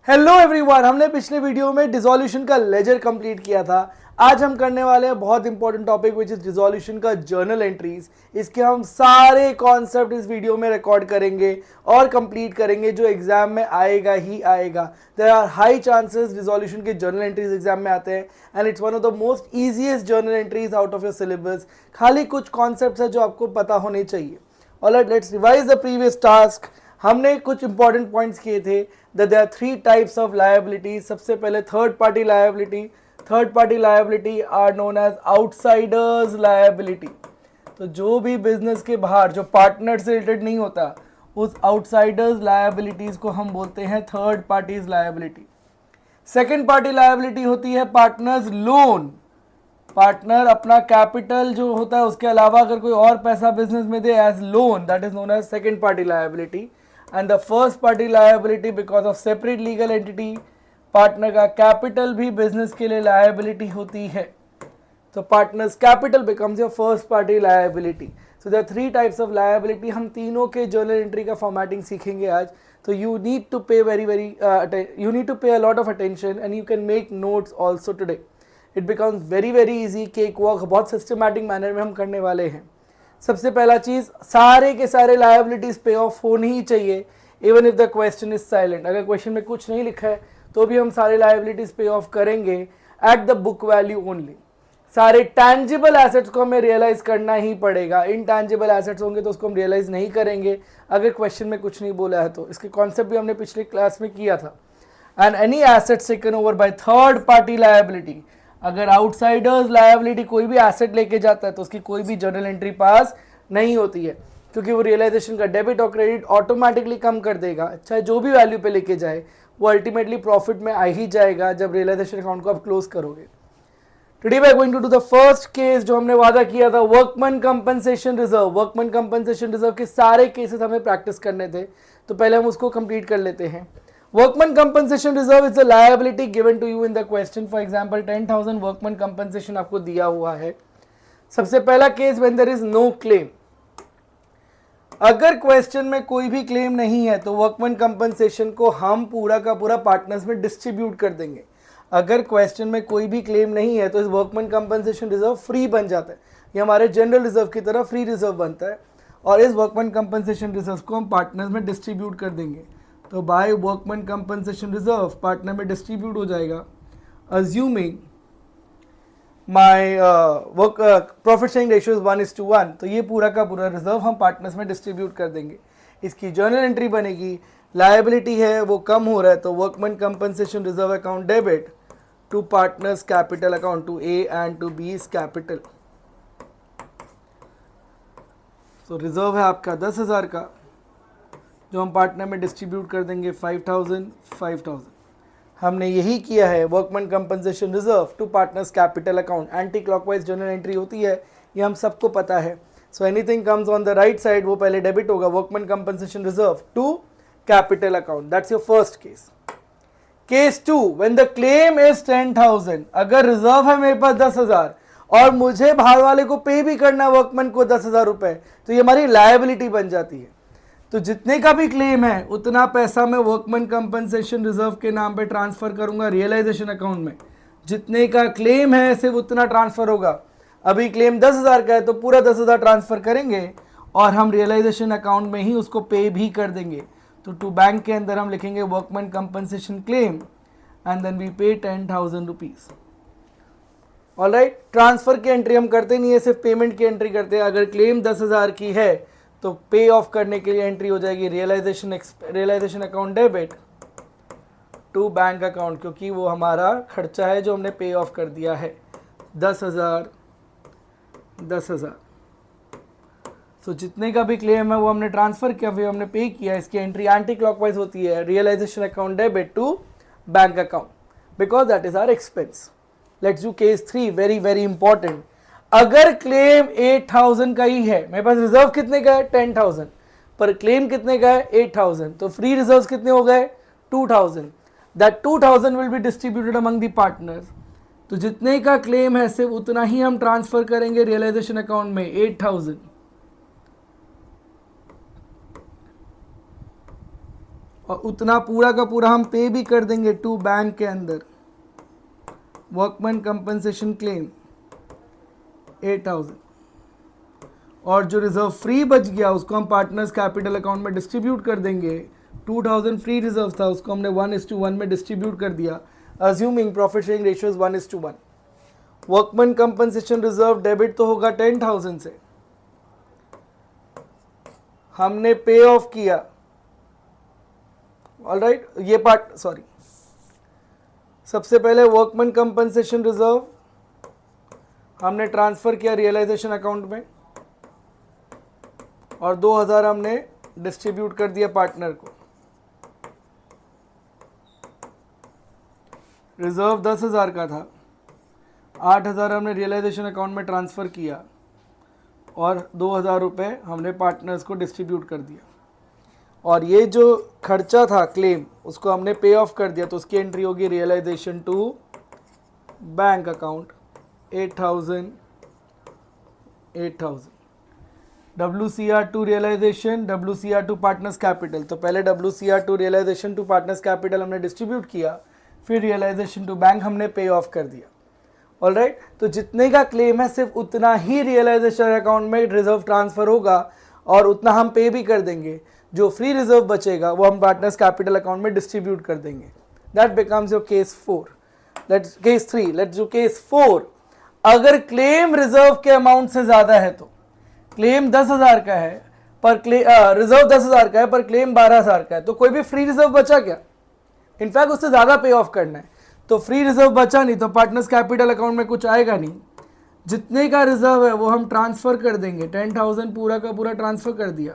Hello everyone, हमने पिछले video में डिसोल्यूशन का लेजर कंप्लीट किया था। आज हम करने वाले हैं बहुत important topic which is dissolution का जर्नल एंट्रीज। इसके हम सारे कॉन्सेप्ट इस वीडियो में रिकॉर्ड करेंगे और कंप्लीट करेंगे जो एग्जाम में आएगा ही आएगा। There are high chances dissolution के जर्नल एंट्रीज एग्जाम में आते हैं and it's one of the most easiest journal entries out of your syllabus. खाली कुछ कॉन्सेप्ट है जो आपको पता होने चाहिए। Alright, let's revise the previous task. हमने कुछ इंपॉर्टेंट पॉइंट्स किए थे that there are three types of liabilities. सबसे पहले third party liability. Third party liability are known as outsiders liability. तो जो भी बिजनेस के बाहर जो पार्टनर से रिलेटेड नहीं होता उस आउटसाइडर्स लायबिलिटीज को हम बोलते हैं third parties liability. Second party liability होती है पार्टनर्स लोन। पार्टनर अपना कैपिटल जो होता है उसके अलावा अगर कोई और पैसा बिजनेस में they as loan, that is known as second party liability. And the first party liability because of separate legal entity, partner का कैपिटल भी बिजनेस के लिए लायबिलिटी होती है। तो partners capital becomes your first party liability. So there are three types of liability. हम तीनों के जर्नल एंट्री का फॉर्मेटिंग सीखेंगे आज। तो यू नीड टू पे यू नीड टू पे a lot of attention and you can make notes also today. It becomes very easy. Cake walk बहुत सिस्टमैटिक मैनर में हम करने वाले हैं। सबसे पहला चीज, सारे के सारे लायबिलिटीज पे ऑफ होनी ही चाहिए even if the question is silent. अगर क्वेश्चन में कुछ नहीं लिखा है तो भी हम सारे लायबिलिटीज पे ऑफ करेंगे at the book value only. सारे टैंजिबल एसेट्स को हमें रियलाइज करना ही पड़ेगा। इनटैंजिबल एसेट्स होंगे तो उसको हम रियलाइज नहीं करेंगे अगर क्वेश्चन में कुछ नहीं बोला है तो। इसके कॉन्सेप्ट भी हमने पिछले क्लास में किया था। And any assets taken over by third party liability, अगर आउटसाइडर्स लायबिलिटी कोई भी एसेट लेके जाता है तो उसकी कोई भी जर्नल एंट्री पास नहीं होती है, क्योंकि वो रियलाइजेशन का डेबिट और क्रेडिट ऑटोमेटिकली कम कर देगा। चाहे जो भी वैल्यू पे लेके जाए वो अल्टीमेटली प्रॉफिट में आ ही जाएगा जब रियलाइजेशन अकाउंट को आप क्लोज करोगे। Today we are going to do the first case जो हमने वादा किया था, workman compensation reserve. Workman compensation reserve के सारे केसेस हमें प्रैक्टिस करने थे, तो पहले हम उसको कंप्लीट कर लेते हैं। Workman compensation reserve is a liability given to you in the question. For example, 10,000 workman compensation आपको दिया हुआ है। सबसे पहला case when there is no claim। अगर क्वेश्चन में कोई भी क्लेम नहीं है तो वर्कमैन कंपनसेशन को हम पूरा का पूरा पार्टनर्स में डिस्ट्रीब्यूट कर देंगे। अगर क्वेश्चन में कोई भी क्लेम नहीं है तो इस वर्कमैन कंपनसेशन रिजर्व फ्री बन जाता है। ये हमारे जनरल रिजर्व की तरह फ्री रिजर्व बनता है और इस वर्कमैन कंपनसेशन रिजर्व को हम पार्टनर्स में डिस्ट्रीब्यूट कर देंगे। तो by workman compensation reserve partner में डिस्ट्रीब्यूट हो जाएगा। Assuming my work profit sharing ratio is 1:1, तो ये पूरा का पूरा रिजर्व हम पार्टनर्स में डिस्ट्रीब्यूट कर देंगे। इसकी जर्नल एंट्री बनेगी, लायबिलिटी है वो कम हो रहा है तो workman compensation reserve account debit to partners capital account, to A and to B capital. तो रिजर्व है आपका 10,000 का जो हम पार्टनर में डिस्ट्रीब्यूट कर देंगे 5,000। हमने यही किया है। Workman compensation reserve to partners capital account, anti clockwise journal entry होती है, ये हम सबको पता है। So anything comes on the right side वो पहले डेबिट होगा। Workman compensation reserve to capital account, that's your first case. Case 2, when the claim is 10,000। अगर रिजर्व है मेरे पास 10,000 और मुझे बाहर वाले को पे भी करना है वर्कमैन को 10,000 रुपए, तो ये हमारी लायबिलिटी बन जाती है। तो जितने का भी क्लेम है उतना पैसा मैं वर्कमैन कंपनसेशन रिजर्व के नाम पे ट्रांसफर करूंगा रियलाइजेशन अकाउंट में। जितने का क्लेम है सिर्फ उतना ट्रांसफर होगा। अभी क्लेम 10,000 का है तो पूरा 10,000 ट्रांसफर करेंगे और हम रियलाइजेशन अकाउंट में ही उसको पे भी कर देंगे। तो टू बैंक के अंदर हम लिखेंगे workman compensation claim and then we pay 10,000 rupees. Alright, transfer की एंट्री हम करते नहीं है, सिर्फ पेमेंट की एंट्री करते हैं। अगर क्लेम 10,000 की है तो पे ऑफ करने के लिए एंट्री हो जाएगी realisation account debit to bank account, क्योंकि वो हमारा खर्चा है जो हमने पे ऑफ कर दिया है 10,000। सो जितने का भी क्लेम है वो हमने ट्रांसफर किया, फिर हमने पे किया। इसकी एंट्री एंटी क्लॉकवाइज होती है, realisation account debit to bank account, because that is our expense. Let's do case 3, very important. अगर क्लेम 8,000 का ही है, मेरे पास रिजर्व कितने का है 10,000 पर क्लेम कितने का है 8,000, तो फ्री रिजर्व्स कितने हो गए 2,000। That 2,000 will be distributed among the partners. तो जितने का क्लेम है सिर्फ उतना ही हम ट्रांसफर करेंगे रियलाइजेशन अकाउंट में 8,000। और उतना पूरा का पूरा हम पे भी कर देंगे टू बैंक के अंदर। वर्कमैन कंपनसेशन क्लेम 8,000, और जो रिजर्व फ्री बच गया उसको हम पार्टनर्स कैपिटल अकाउंट में डिस्ट्रीब्यूट कर देंगे। 2,000 फ्री रिजर्व था, उसको हमने 1:1 में डिस्ट्रीब्यूट कर दिया, assuming profit sharing ratio is 1:1। Workman compensation reserve debit तो होगा 10,000 से, हमने पे ऑफ किया। ऑलराइट, ये पार्ट सॉरी, सबसे पहले वर्कमैन कंपनसेशन रिजर्व हमने ट्रांसफर किया रियलाइजेशन अकाउंट में, और 2,000 हमने डिस्ट्रीब्यूट कर दिया पार्टनर को। रिजर्व 10,000 का था, 8,000 हमने रियलाइजेशन अकाउंट में ट्रांसफ़र किया, और 2,000 रुपये हमने पार्टनर्स को डिस्ट्रीब्यूट कर दिया। और ये जो खर्चा था क्लेम उसको हमने पे ऑफ कर दिया, तो उसकी एंट्री होगी realisation to bank account 8,000 8,000। WCR2 realisation, WCR2 partners capital, तो पहले WCR2 realisation to partners capital हमने डिस्ट्रीब्यूट किया, फिर रियलाइजेशन टू बैंक हमने पे ऑफ कर दिया। ऑलराइट, तो जितने का क्लेम है सिर्फ उतना ही रियलाइजेशन अकाउंट में रिजर्व ट्रांसफर होगा, और उतना हम पे भी कर देंगे। जो फ्री रिजर्व बचेगा वो हम पार्टनर्स कैपिटल अकाउंट में डिस्ट्रीब्यूट कर देंगे। That becomes your case 4। Let's case 3, let's do case 4। अगर क्लेम रिजर्व के अमाउंट से ज्यादा है, तो क्लेम 10,000 का है पर रिजर्व 10,000 का है पर क्लेम 12,000 का है, तो कोई भी फ्री रिजर्व बचा क्या? इनफैक्ट उससे ज्यादा पे ऑफ करना है, तो फ्री रिजर्व बचा नहीं, तो पार्टनर्स कैपिटल अकाउंट में कुछ आएगा नहीं। जितने का रिजर्व है वो हम ट्रांसफर कर देंगे, 10,000 पूरा का पूरा ट्रांसफर कर दिया,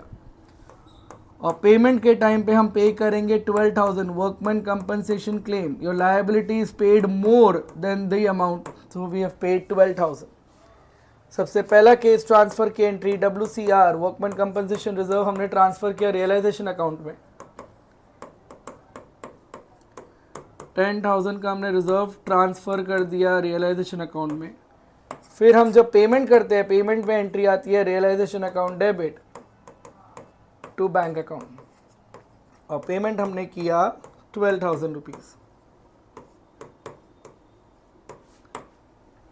और पेमेंट के टाइम पे हम पे करेंगे 12,000 workman compensation claim. Your liability is paid more than the amount, so we have paid 12,000। सबसे पहला केस ट्रांसफर की entry WCR workman compensation reserve हमने ट्रांसफर किया रियलाइजेशन अकाउंट में, 10,000 का हमने रिजर्व ट्रांसफर कर दिया रियलाइजेशन अकाउंट में। फिर हम जब पेमेंट करते हैं, पेमेंट में एंट्री आती है realisation account debit to bank account, और पेमेंट हमने किया 12,000 रुपीज।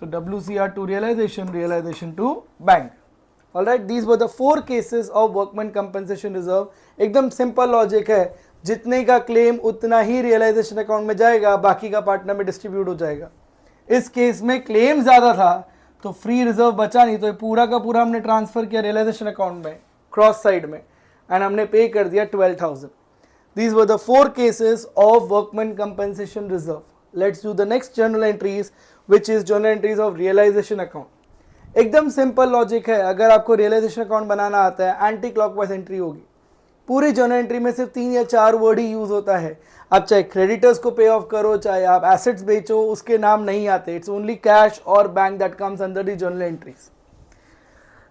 तो WCR2 realization, realization to bank. Alright, these were the 4 cases of workman compensation reserve. एकदम सिंपल लॉजिक है, जितने का क्लेम उतना ही रियलाइजेशन अकाउंट में जाएगा, बाकी का पार्टनर में डिस्ट्रीब्यूट हो जाएगा। इस केस में क्लेम ज्यादा था तो फ्री रिजर्व बचा नहीं, तो पूरा का पूरा हमने ट्रांसफर किया रियलाइजेशन अकाउंट में क्रॉस साइड में, एंड हमने पे कर दिया 12,000। These were the 4 cases of workman compensation reserve. Let's do the next journal entries, which is journal entries of realization account. एकदम सिंपल लॉजिक है, अगर आपको रियलाइजेशन अकाउंट बनाना आता है एंटी क्लॉकवाइज एंट्री होगी। पूरी जर्नल एंट्री में सिर्फ 3 या 4 वर्ड ही यूज होता है। आप चाहे क्रेडिटर्स को पे ऑफ करो, चाहे आप एसेट्स बेचो, उसके नाम नहीं आते। इट्स ओनली कैश और bank that comes under the journal entries.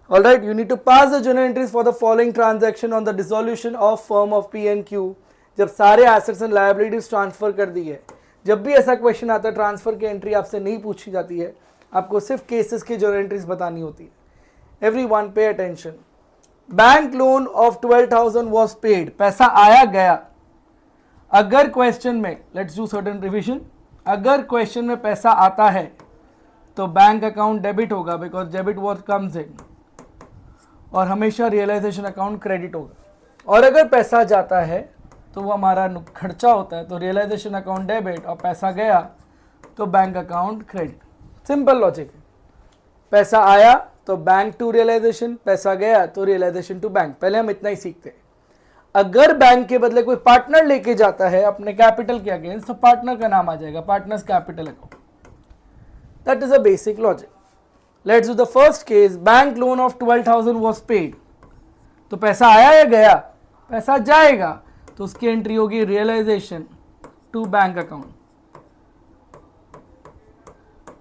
Alright, you need to pass the journal entries for the following transaction on the dissolution of firm of P&Q। जब सारे एसेट्स एंड लायबिलिटीज ट्रांसफर कर दी है, जब भी ऐसा question आता है transfer की एंट्री आपसे नहीं पूछी जाती है, आपको सिर्फ केसेस की जर्नल एंट्रीज बतानी होती है। Everyone pay attention. Bank loan of 12,000 was paid, पैसा आया गया। अगर क्वेश्चन में, लेट्स डू सर्टेन रिविजन, अगर क्वेश्चन में पैसा आता है तो बैंक अकाउंट डेबिट होगा, because debit what comes in, और हमेशा रियलाइजेशन अकाउंट क्रेडिट होगा। और अगर पैसा जाता है तो वो हमारा खर्चा होता है, तो रियलाइजेशन अकाउंट डेबिट, और पैसा गया तो bank account credit. Simple logic है। पैसा आया तो बैंक टू रियलाइजेशन, पैसा गया तो रियलाइजेशन टू बैंक। पहले हम इतना ही सीखते हैं। अगर बैंक के बदले कोई पार्टनर लेके जाता है अपने कैपिटल के अगेंस्ट, तो पार्टनर का नाम आ जाएगा, partners capital account. That is a basic logic. Let's do the first case. Bank loan of 12,000 was paid, तो पैसा आया या गया? पैसा जाएगा, तो उसकी एंट्री होगी रियलाइजेशन टू बैंक अकाउंट।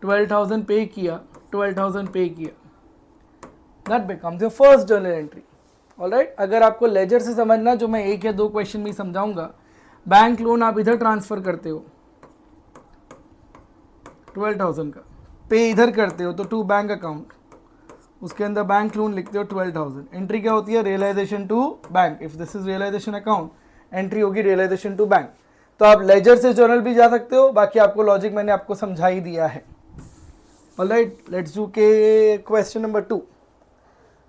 12,000 पे किया, 12,000 पे किया, that becomes your first journal entry. Alright, अगर आपको लेजर से समझना, जो मैं 1 या 2 क्वेश्चन में समझाऊंगा, बैंक लोन आप इधर ट्रांसफर करते हो 12,000 का, पे इधर करते हो तो टू बैंक अकाउंट, उसके अंदर बैंक लोन लिखते हो 12,000। एंट्री क्या होती है? Realisation to bank. If this is realisation account entry होगी रियलाइजेशन टू बैंक। तो आप लेजर से जर्नल भी जा सकते हो, बाकी आपको लॉजिक मैंने आपको समझा ही दिया है। ऑलराइट, लेट्स डू के question number 2।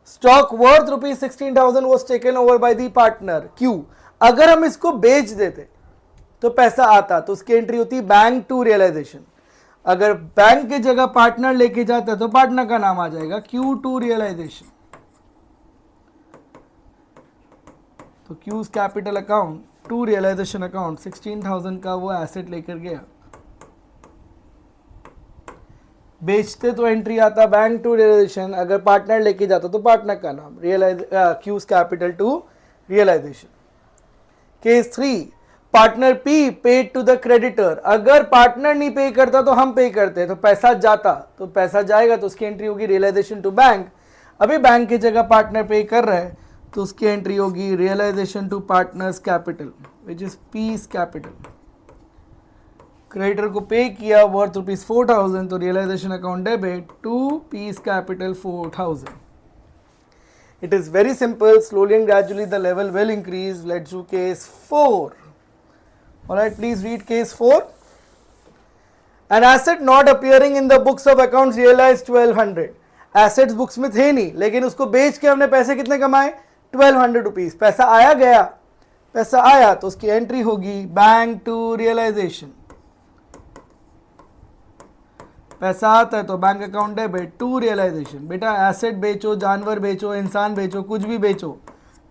Stock worth ₹16,000 was taken over by the partner Q। अगर हम इसको बेच देते तो पैसा आता, तो उसकी एंट्री होती बैंक टू रियलाइजेशन। अगर बैंक की जगह पार्टनर लेके जाता तो पार्टनर का नाम आ जाएगा Q टू रियलाइजेशन। तो Q's capital account to realisation account 16,000 का वो एसेट लेकर गया, बेचते तो एंट्री आता बैंक टू रियलाइजेशन, अगर पार्टनर लेके जाता तो पार्टनर का नाम Q's capital to realisation. Case 3, partner P paid to the creditor. अगर पार्टनर नहीं पे करता तो हम पे करते, तो पैसा जाता, तो पैसा जाएगा तो उसकी एंट्री होगी रियलाइजेशन टू बैंक। अभी बैंक की जगह पार्टनर पे कर रहा है तो उसकी एंट्री होगी realisation to partners capital which is P's capital. Creditor को पे किया वर्थ ₹4,000, तो realisation account debit to P's capital 4,000। It is very simple. Slowly and gradually the level will increase. Let's do case 4. Alright, please read case 4. An asset not appearing in the books of accounts realized 1200. Assets books में थे नहीं, लेकिन उसको बेच के हमने पैसे कितने कमाए? 1200 रुपीज। पैसा आया गया, पैसा आया तो उसकी एंट्री होगी बैंक टू रियलाइजेशन। पैसा आता है तो bank account debit to realisation. बेटा एसेट बेचो, जानवर बेचो, इंसान बेचो, कुछ भी बेचो,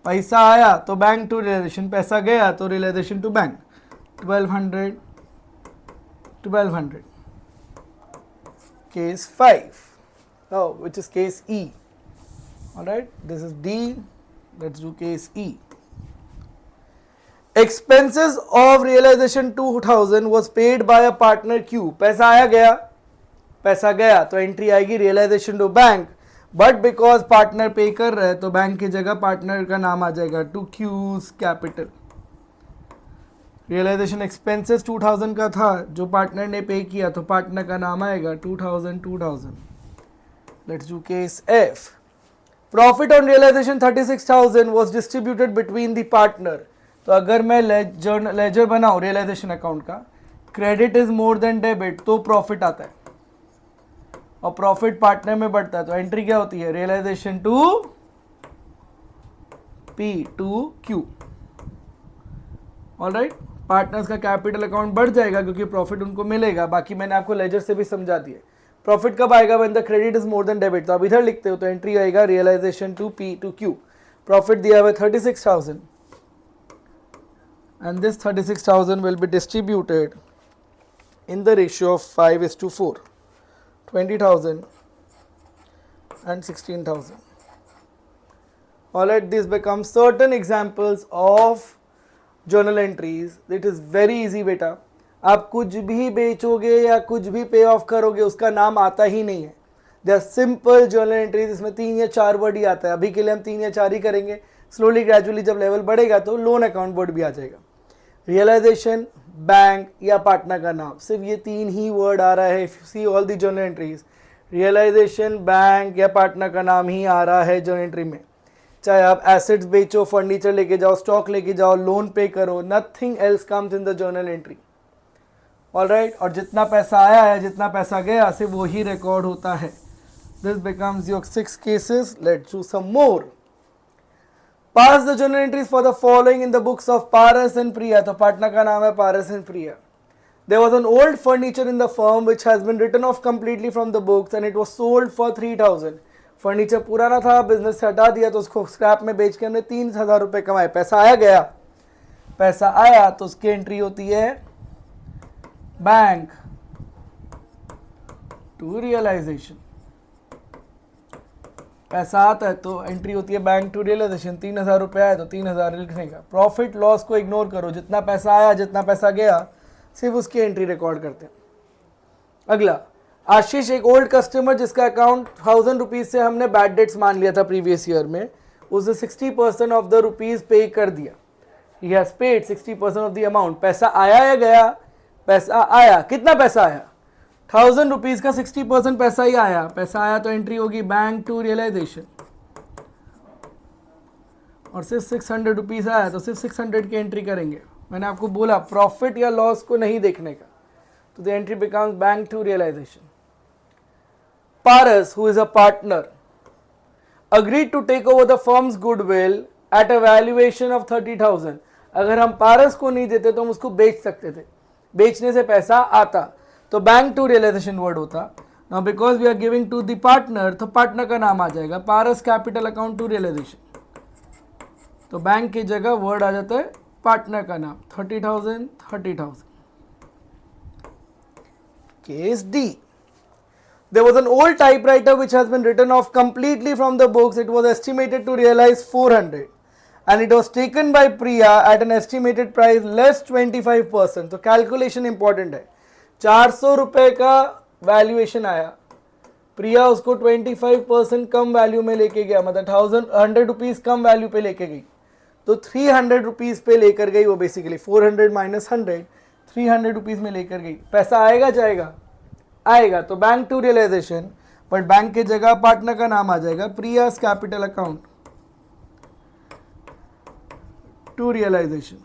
पैसा आया तो बैंक टू रियलाइजेशन, पैसा गया तो realisation to bank. 1200 case 5, which is case E. Alright, this is D. Let's do case E. Expenses of realization 2,000 was paid by a partner Q। पैसा आया गया, पैसा गया तो एंट्री आएगी realisation to bank, but because partner pay कर रहा है तो बैंक की जगह पार्टनर का नाम आ जाएगा to Q's capital. Realisation expenses 2,000 का था, जो पार्टनर ने पे किया तो पार्टनर का नाम आएगा 2,000। Let's do case F. Profit on realisation 36,000 was distributed between the partner। तो अगर मैं लेजर बनाऊं रियलाइजेशन अकाउंट का, credit is more than debit तो प्रॉफिट आता है, और प्रॉफिट पार्टनर में बढ़ता है तो एंट्री क्या होती है realisation to P to Q। Alright, partners का कैपिटल अकाउंट बढ़ जाएगा क्योंकि प्रॉफिट उनको मिलेगा। बाकी मैंने आपको लेजर से भी समझा दिया। प्रॉफिट कब आएगा? When the credit is more than debit. तो आप इधर लिखते हो तो एंट्री आएगा realisation to P to Q। Profit दिया हुआ 36,000 and this 36,000 will be distributed in the ratio of 5:4, 20,000 and 16,000. Alright, this becomes certain examples of journal entries. It is very easy बेटा। आप कुछ भी बेचोगे या कुछ भी पे ऑफ करोगे उसका नाम आता ही नहीं है। They are simple journal entries, इसमें 3 या 4 वर्ड ही आता है। अभी के लिए हम 3 या 4 ही करेंगे, स्लोली ग्रेजुअली जब लेवल बढ़ेगा तो लोन अकाउंट वर्ड भी आ जाएगा। रियलाइजेशन, बैंक या पार्टनर का नाम, सिर्फ ये 3 ही वर्ड आ रहा है। If you see all the journal entries, realisation, bank या पार्टनर का नाम ही आ रहा है जर्नल एंट्री में। चाहे आप एसेट्स बेचो, फर्नीचर लेके जाओ, स्टॉक लेके जाओ, लोन पे करो, nothing else comes in the journal entry. Alright, और जितना पैसा आया है, जितना पैसा गया, सिर्फ वही रिकॉर्ड होता है। This becomes your 6 cases. Let's do some more. Pass the journal entries for the following in the books of Paras and Priya। तो पार्टनर का नाम है Paras and Priya. There was an old furniture in the firm which has been written off completely from the books and it was sold for 3,000। Furniture पुराना था, business से हटा दिया तो उसको स्क्रैप में बेच के हमने 3,000 रुपये कमाए। पैसा आया गया, पैसा आया तो उसकी एंट्री होती है बैंक टू रियलाइजेशन। पैसा आता है तो एंट्री होती है बैंक टू रियलाइजेशन। 3,000 रुपये आए तो 3,000 लिखने का। प्रॉफिट लॉस को इग्नोर करो, जितना पैसा आया, जितना पैसा गया, सिर्फ उसकी एंट्री रिकॉर्ड करते हैं। अगला, आशीष एक ओल्ड कस्टमर जिसका अकाउंट 1,000 रुपीज से हमने बैड डेट्स मान लिया था प्रीवियस ईयर में, उसने 60% ऑफ द रुपीज पे कर दिया। He has paid 60% of the amount. पैसा आया या गया? पैसा आया। कितना पैसा आया? 1,000 रुपीज का 60% पैसा ही आया। पैसा आया तो एंट्री होगी बैंक टू रियलाइजेशन। और सिर्फ 600 रुपीज़ आया तो सिर्फ 600 की एंट्री करेंगे। मैंने आपको बोला प्रॉफिट या लॉस को नहीं देखने का, तो the entry becomes bank to realisation. Paras, who is a partner, agreed to take over the firm's goodwill at a valuation of 30,000। अगर हम पारस को नहीं देते तो हम उसको बेच सकते थे, बेचने से पैसा आता, तो बैंक टू रियलाइजेशन वर्ड होता। Now because we are giving to the partner, तो पार्टनर का नाम आ जाएगा Paras capital account to realisation, तो बैंक की जगह वर्ड आ जाता है पार्टनर का नाम, 30,000 30,000। Case D, there was an old typewriter which has been written off completely from the books. It was estimated to realize 400 and it was taken by Priya at an estimated price less 25%. तो calculation important है। 400 रुपए का valuation आया, प्रिया उसको 25% कम value में लेके गया, मतलब 100 रुपीज़ कम वैल्यू पे लेके गई, तो 300 रुपीज़ पे लेकर गई वो, बेसिकली 400 माइनस 100 300 रुपीज़ में लेकर गई। पैसा आएगा जाएगा? आएगा, तो bank to realisation, but bank की जगह पार्टनर का नाम आ जाएगा प्रियास capital account to realisation.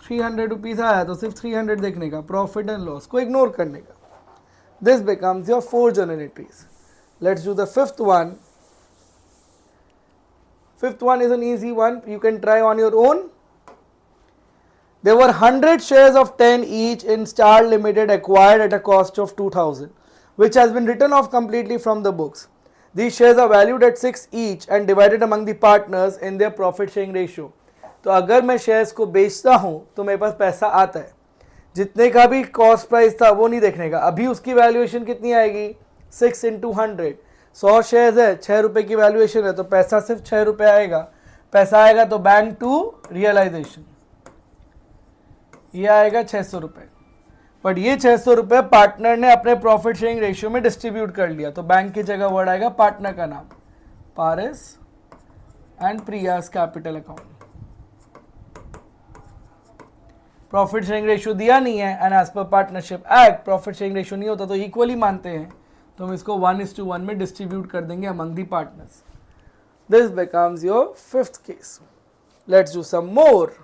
300 rupees आया तो सिर्फ 300 देखने का, प्रॉफिट एंड लॉस को इग्नोर करने का। This becomes your 4 journal entries. Let's do the fifth one. Fifth one is an easy one, you can try on your own. There were 100 shares of 10 each in Star Limited acquired at a cost of 2,000, which has been written off completely from the books. These shares are valued at 6 each and divided among the partners in their profit sharing ratio. तो अगर मैं shares को बेचता हूँ तो मेरे पास पैसा आता है, जितने का भी कॉस्ट प्राइस था वो नहीं देखने का। अभी उसकी वैल्यूएशन कितनी आएगी? 6 into 100, 100 शेयर्स है, 6 रुपये की वैल्यूएशन है, तो पैसा सिर्फ 6 रुपये आएगा। पैसा आएगा तो बैंक टू रियलाइजेशन, ये आएगा 600 रुपये, बट ये 600 रुपये पार्टनर ने अपने प्रॉफिट शेयरिंग रेशियो में डिस्ट्रीब्यूट कर लिया, तो बैंक की जगह वर्ड आएगा पार्टनर का नाम, Paras and Priya's capital account. Profit sharing ratio दिया नहीं है, and as per partnership act profit sharing ratio नहीं होता तो इक्वली मानते हैं, तो हम इसको 1:1 में डिस्ट्रीब्यूट कर देंगे among the partners. This becomes your fifth case. Let's do some more.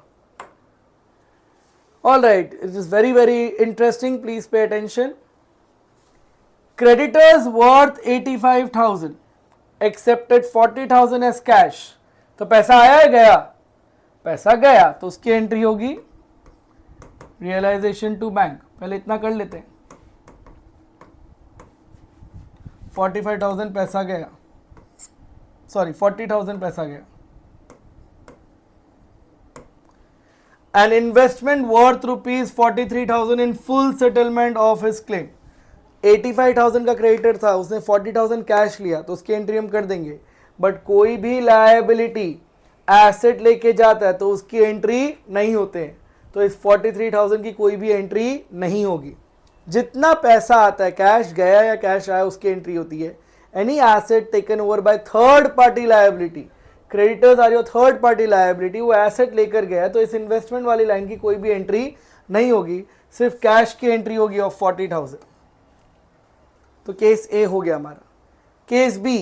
All right, it is very very interesting, please pay attention. Creditors worth 85,000 accepted 40,000 as cash। तो पैसा आया है गया? पैसा गया, तो उसकी एंट्री होगी रियलाइजेशन टू बैंक। पहले इतना कर लेते हैं, 45,000 पैसा गया, सॉरी 40,000 पैसा गया। An investment worth rupees 43,000 in full settlement of his claim। 85,000 का क्रेडिटर था, उसने 40,000 कैश लिया, तो उसकी एंट्री हम कर देंगे। बट कोई भी लायबिलिटी एसेट लेके जाता है तो उसकी एंट्री नहीं होते हैं, तो इस 43,000 की कोई भी एंट्री नहीं होगी। जितना पैसा आता है, कैश गया या कैश आया, उसकी एंट्री होती है। Any asset taken over by third party liability, creditors are your third party liability, वो एसेट लेकर गया तो इस इन्वेस्टमेंट वाली लाइन की कोई भी एंट्री नहीं होगी, सिर्फ कैश की एंट्री होगी ऑफ 40,000। तो केस ए हो गया हमारा। केस बी,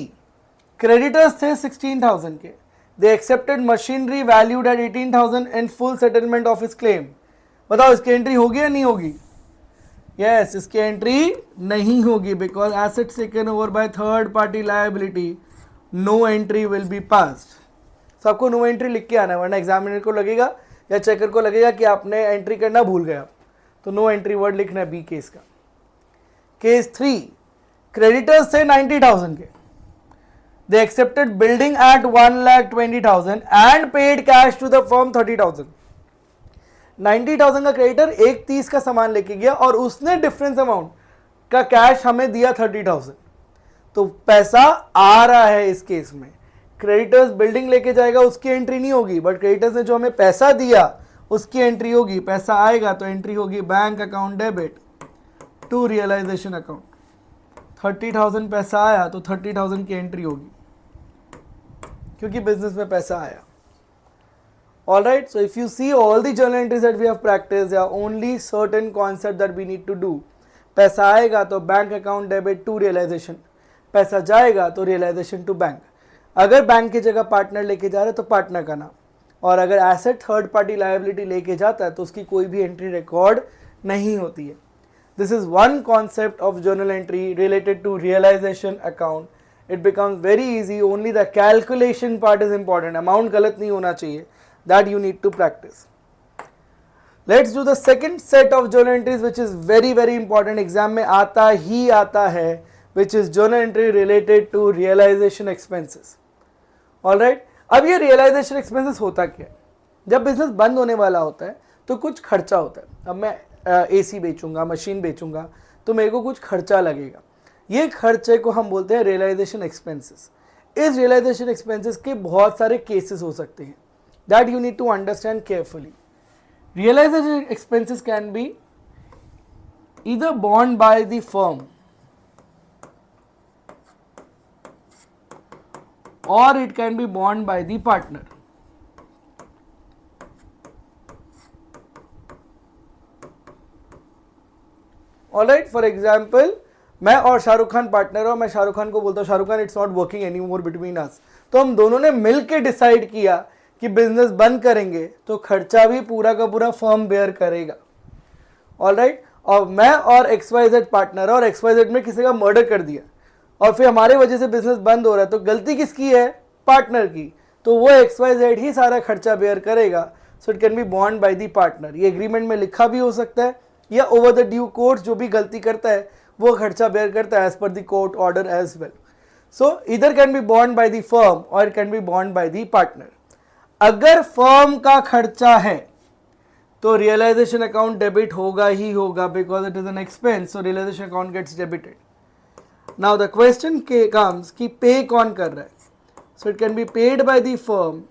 क्रेडिटर्स थे 16,000 के, they accepted machinery valued at 18,000 in full settlement of his claim. बताओ इसकी एंट्री होगी या नहीं होगी? यस, इसकी एंट्री नहीं होगी, because assets taken over by third party liability, no entry will be passed. सबको नो एंट्री लिख के आना है, वरना एग्जामिनर को लगेगा या चेकर को लगेगा कि आपने एंट्री करना भूल गया, तो नो एंट्री वर्ड लिखना है बी केस का। केस 3, क्रेडिटर्स थे 90,000 के, they accepted building at 1,20,000 and paid cash to the firm 30,000। 90,000 का क्रेडिटर 1,30 का सामान लेके गया और उसने डिफरेंस अमाउंट का कैश हमें दिया 30,000, तो पैसा आ रहा है इस केस में। क्रेडिटर्स बिल्डिंग लेके जाएगा, उसकी एंट्री नहीं होगी, बट क्रेडिटर्स ने जो हमें पैसा दिया उसकी एंट्री होगी। पैसा आएगा तो एंट्री होगी bank account debit to realisation account. 30,000 पैसा आया तो 30,000 की एंट्री होगी, क्योंकि बिजनेस में पैसा आया। All right, so if you see all the journal entries that we have practiced, there are only certain concepts that we need to do. पैसा आएगा तो bank account debit to realisation, पैसा जाएगा तो रियलाइजेशन टू बैंक। अगर bank की जगह partner लेके जा रहे तो पार्टनर का नाम, और अगर एसेट थर्ड पार्टी लायबिलिटी लेके जाता है तो उसकी कोई भी एंट्री रिकॉर्ड नहीं होती है. This is one concept of journal entry related to realisation account. It becomes very easy, only the calculation part is important. Amount गलत नहीं होना चाहिए. That you need to practice. Let's do the second set of journal entries which is very very important. Exam में आता ही आता है, which is journal entry related to realization expenses. Alright? अब ये realization expenses होता क्या है? जब बिजनेस बंद होने वाला होता है तो कुछ खर्चा होता है. अब मैं AC बेचूंगा, मशीन बेचूंगा, तो मेरे को कुछ खर्चा लगेगा. ये खर्चे को हम बोलते हैं रियलाइजेशन एक्सपेंसेस. इस रियलाइजेशन एक्सपेंसेस के बहुत सारे केसेस हो सकते हैं. That you need to understand carefully. Realisation expenses can be either borne by the firm or it can be borne by the partner. Alright, for example, मैं और Shahrukh Khan partner और मैं शाहरुख खान को बोलता हूँ Shahrukh Khan it's not working any more between us. तो हम दोनों ने मिल के डिसाइड किया कि बिजनेस बंद करेंगे तो खर्चा भी पूरा का पूरा फर्म बेयर करेगा. ऑलराइट, और मैं और XYZ पार्टनर और XYZ में किसी का मर्डर कर दिया और फिर हमारे वजह से बिजनेस बंद हो रहा है, तो गलती किसकी है? पार्टनर की. तो वो XYZ ही सारा खर्चा बेयर करेगा. सो it can be borne by the partner. ये एग्रीमेंट में लिखा भी हो सकता है या ओवर द ड्यू कोर्ट जो भी गलती करता है वो खर्चा बेयर करता है as per the court order as well. So इधर can be borne by the firm और it can be borne by the partner. अगर फर्म का खर्चा है तो रियलाइजेशन अकाउंट डेबिट होगा ही होगा because it is an expense. So realisation account gets debited. Now the question comes कि पे कौन कर रहा है. So it can be paid by the firm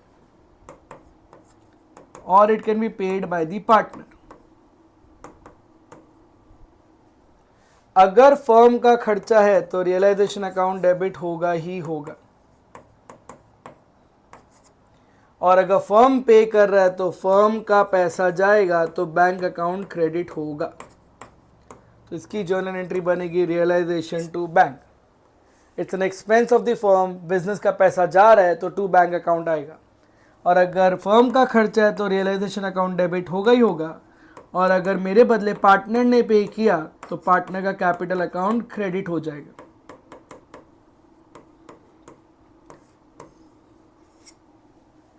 और it can be paid by the partner. अगर फर्म का खर्चा है तो रियलाइजेशन अकाउंट डेबिट होगा ही होगा और अगर फर्म पे कर रहा है तो फर्म का पैसा जाएगा तो बैंक अकाउंट क्रेडिट होगा. तो इसकी जर्नल एंट्री बनेगी realisation to bank. It's an expense of the firm. Business का पैसा जा रहा है तो टू बैंक अकाउंट आएगा. और अगर फर्म का खर्चा है तो रियलाइजेशन अकाउंट डेबिट होगा ही होगा और अगर मेरे बदले पार्टनर ने पे किया तो पार्टनर का कैपिटल अकाउंट क्रेडिट हो जाएगा.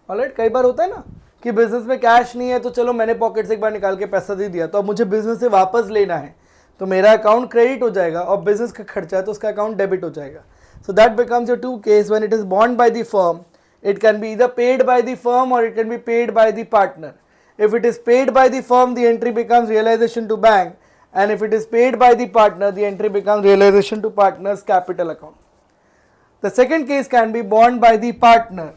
ऑलराइट, कई बार होता है ना कि बिजनेस में कैश नहीं है तो चलो मैंने पॉकेट से एक बार निकाल के पैसा दे दिया, तो अब मुझे बिजनेस से वापस लेना है तो मेरा अकाउंट क्रेडिट हो जाएगा और बिजनेस का खर्चा है तो उसका अकाउंट डेबिट हो जाएगा. So that becomes your two case. When it is borne by the firm it can be either paid by the firm or it can be paid by the partner. If it is paid by the firm, the entry becomes realization to bank, and if it is paid by the partner, the entry becomes realization to partner's capital account. The second case can be borne by the partner.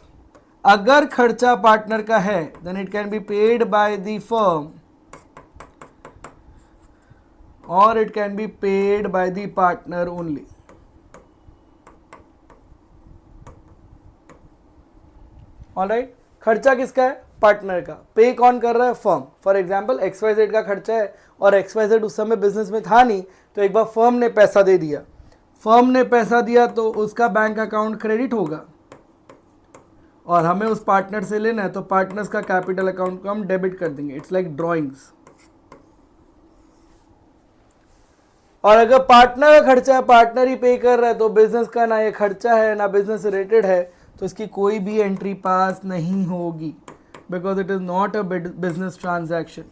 अगर खर्चा partner का है then it can be paid by the firm or it can be paid by the partner only. Alright, खर्चा किसका है? Partner का. पे कौन कर रहा है? फर्म. फॉर एग्जांपल XYZ का खर्चा है और XYZ उस समय बिजनेस में था नहीं तो एक बार फर्म ने पैसा दे दिया. फर्म ने पैसा दिया तो उसका बैंक अकाउंट क्रेडिट होगा और हमें उस पार्टनर से लेना है तो पार्टनर्स का कैपिटल अकाउंट को हम डेबिट कर देंगे. It's like drawings. और अगर पार्टनर का खर्चा है, पार्टनर ही पे कर रहा है तो बिजनेस का ना ये खर्चा है ना बिजनेस रिलेटेड है तो इसकी कोई भी एंट्री पास नहीं होगी because it is not a business transaction.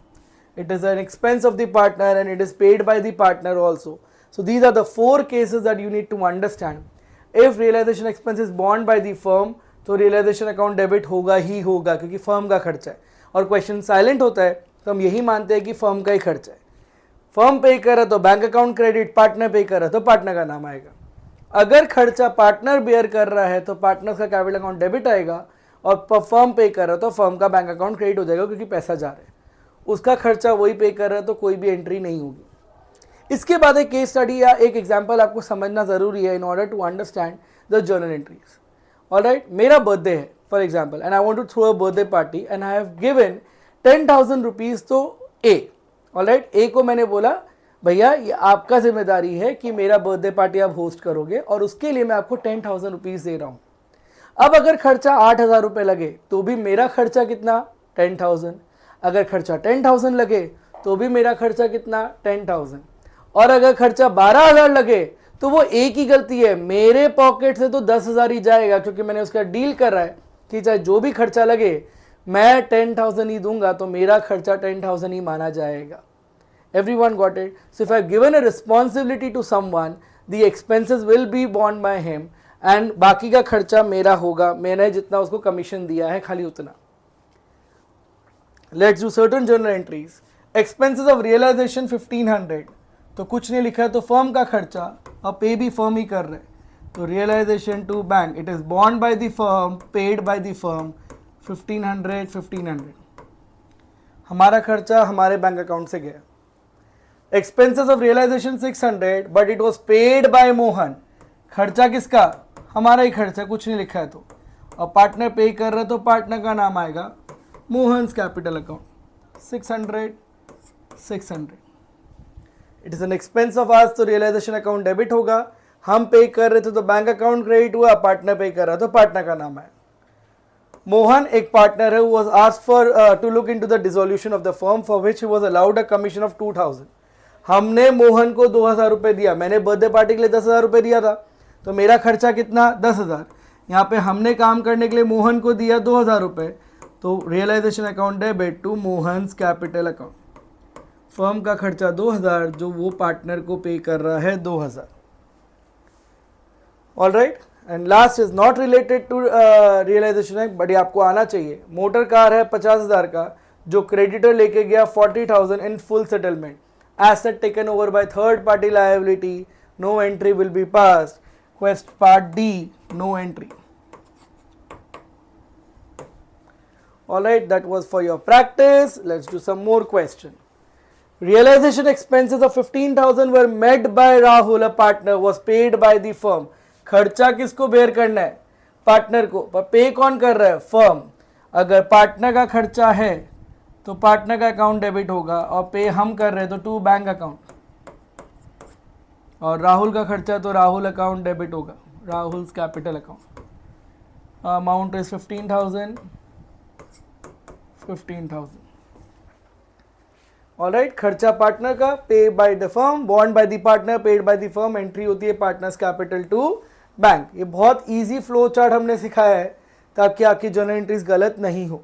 It is an expense of the partner and it is paid by the partner also. So these are the 4 cases that you need to understand. If realisation expense is borne by the firm तो realisation account debit होगा ही होगा क्योंकि firm का खर्चा है. और question silent होता है तो हम यही मानते हैं कि फर्म का ही खर्चा है. फर्म पे कर रहा तो bank account credit, partner pay कर रहा तो पार्टनर का नाम आएगा. अगर खर्चा पार्टनर बेयर कर रहा है तो पार्टनर का कैपिटल अकाउंट डेबिट आएगा और फर्म पे कर रहा है तो फर्म का बैंक अकाउंट क्रेडिट हो जाएगा क्योंकि पैसा जा रहा है. उसका खर्चा वही पे कर रहा है तो कोई भी एंट्री नहीं होगी. इसके बाद एक केस स्टडी या एक एग्जांपल आपको समझना ज़रूरी है in order to understand the journal entries. Alright, मेरा बर्थडे है for example and I want to throw a birthday party and I have given 10,000 rupees to A. Alright, ए को मैंने बोला भैया ये आपका जिम्मेदारी है कि मेरा बर्थडे पार्टी आप होस्ट करोगे और उसके लिए मैं आपको 10,000 रुपीज़ दे रहा हूँ. अब अगर खर्चा 8,000 रुपये लगे तो भी मेरा खर्चा कितना 10,000, अगर खर्चा 10,000 लगे तो भी मेरा खर्चा कितना 10,000, और अगर खर्चा 12,000 लगे तो वो एक ही गलती है, मेरे पॉकेट से तो 10,000 ही जाएगा, क्योंकि मैंने उसका डील कर रहा है कि चाहे जो भी खर्चा लगे मैं 10,000 ही दूंगा, तो मेरा खर्चा 10,000 ही माना जाएगा। Everyone got it? So if I've given a responsibility to someone, the expenses will be borne by him and बाकी का खर्चा मेरा होगा, मैंने जितना उसको कमीशन दिया है खाली उतना। Let's do certain journal entries. Expenses of realization 1500, तो कुछ नहीं लिखा है, तो फर्म का खर्चा और पे भी फर्म ही कर रहे, तो realisation to bank, it is बॉन्ड by the firm, paid by the firm, 1500 हमारा खर्चा हमारे बैंक अकाउंट से गया। Expenses of realisation 600, but it was paid by Mohan, खर्चा किसका, हमारा ही खर्चा, कुछ नहीं लिखा है तो, और पार्टनर पे कर रहा है तो पार्टनर का नाम आएगा Mohan's capital account, 600। It is an expense of आज, तो रियलाइजेशन अकाउंट डेबिट होगा, हम पे कर रहे थे तो बैंक अकाउंट क्रेडिट हुआ, पार्टनर पे कर रहा तो पार्टनर का नाम है। मोहन एक पार्टनर है, was asked for to look into the dissolution of the firm for which he was allowed a commission of 2,000। हमने मोहन को 2,000 रुपये दिया, मैंने बर्थडे पार्टी के लिए 10,000 रुपये दिया था, तो मेरा खर्चा कितना 10,000, यहाँ पे हमने काम करने के लिए मोहन को दिया 2,000 रुपये, तो realisation account debit to Mohan's capital account, firm का खर्चा 2,000 जो वो पार्टनर को पे कर रहा है 2,000। All right, and last is not related to realisation, but ये आपको आना चाहिए। मोटर कार है 50,000 का, जो क्रेडिटर लेके गया 40,000 in full settlement, asset taken over by third party liability, no entry will be passed. Quest part D, no entry. Alright, that was for your practice. Let's do some more question. Realization expenses of 15,000 were met by Rahul, a partner, was paid by the firm. खर्चा किसको bear करना है, partner को, पर पे कौन कर रहा है, फर्म। अगर पार्टनर का खर्चा है तो पार्टनर का अकाउंट डेबिट होगा, और पे हम कर रहे हैं तो टू बैंक अकाउंट, और राहुल का खर्चा तो राहुल अकाउंट डेबिट होगा, Rahul's capital account. Amount is 15,000। Alright, खर्चा पार्टनर का, पे बाय द फर्म, बॉन्ड by the partner, paid by the firm, entry होती है पार्टनर्स कैपिटल टू बैंक। ये बहुत इजी फ्लो चार्ट हमने सिखाया है ताकि आपकी जर्नल एंट्रीज गलत नहीं हो।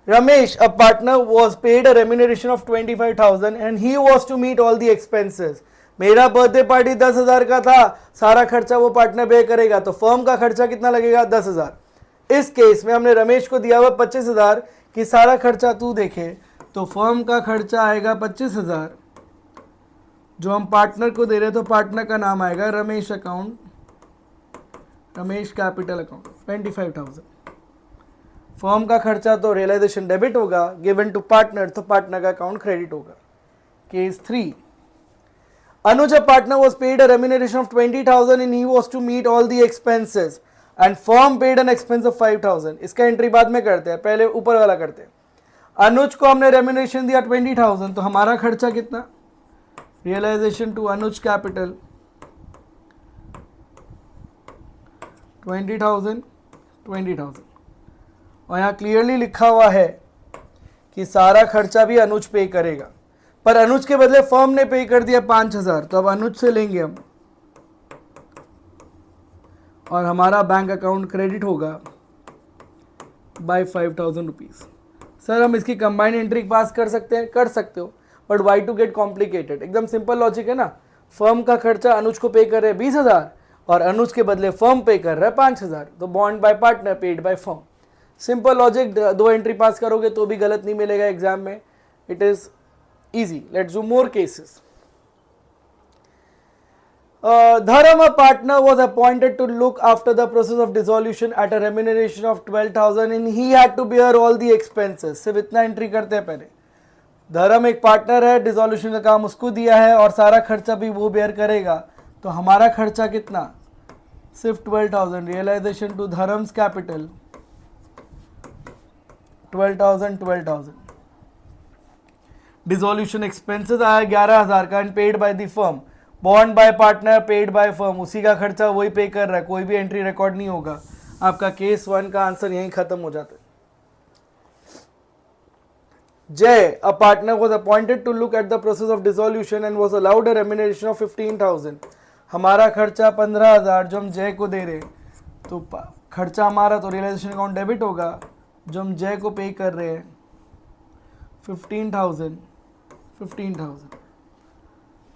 Ramesh, a partner, was paid a remuneration of 25,000 and he was to meet all the expenses. मेरा बर्थडे पार्टी 10,000 का था, सारा खर्चा वो पार्टनर पे करेगा, तो फर्म का खर्चा कितना लगेगा 10,000। इस केस में हमने रमेश को दिया हुआ 25,000 कि सारा खर्चा तू देखे, तो फर्म का खर्चा आएगा 25,000 जो हम पार्टनर को दे रहे, तो पार्टनर का नाम आएगा Ramesh account, Ramesh capital account, 25,000। Firm का खर्चा तो रियलाइजेशन डेबिट होगा, गिवन टू पार्टनर, तो पार्टनर का अकाउंट क्रेडिट होगा। Case 3, Anuj a partner was paid a remuneration of 20,000 and he was to meet all the expenses and firm paid an expense of 5,000। इसका entry बाद में करते हैं, पहले ऊपर वाला करते हैं। अनुज को हमने रेम्यूनरेशन दिया 20,000, तो हमारा खर्चा कितना, रियलाइजेशन टू अनुज कैपिटल 20,000, और यहाँ क्लियरली लिखा हुआ है कि सारा खर्चा भी अनुज पे करेगा, पर अनुज के बदले फर्म ने पे कर दिया 5,000, तो अब अनुज से लेंगे हम, और हमारा बैंक अकाउंट क्रेडिट होगा बाय 5,000 रुपीज़। सर हम इसकी कंबाइंड एंट्री पास कर सकते हैं, कर सकते हो, but why to get complicated, एकदम सिंपल लॉजिक है ना। फर्म का खर्चा अनुज को पे कर रहे हैं 20,000 और अनुज के बदले फर्म पे कर रहा है 5,000, तो bond by partner paid by firm. Simple logic, दो एंट्री पास करोगे तो भी गलत नहीं मिलेगा एग्जाम में, it is easy. Let's do more cases. Dharam, a partner, was appointed to look after the process of dissolution at a remuneration of 12,000 and he had to bear all the expenses। सिर्फ इतना entry करते हैं पहले। धर्म एक partner है, dissolution का काम उसको दिया है और सारा खर्चा भी वो बेयर करेगा, तो हमारा खर्चा कितना, सिर्फ 12,000। Realisation to Dharm's capital 12,000। Dissolution expenses आया 11,000 का and paid by the firm, बॉन्ड by partner paid by firm, उसी का खर्चा वही पे कर रहा है, कोई भी एंट्री रिकॉर्ड नहीं होगा। आपका केस 1 का आंसर यहीं खत्म हो जाता है। Jay, a partner, was appointed to look at the process of dissolution and was allowed a remuneration of 15,000. हमारा खर्चा 15,000 जो हम जय को दे रहे हैं, तो खर्चा हमारा तो रियलाइजेशन अकाउंट डेबिट होगा, जो हम जय को पे कर रहे हैं 15,000।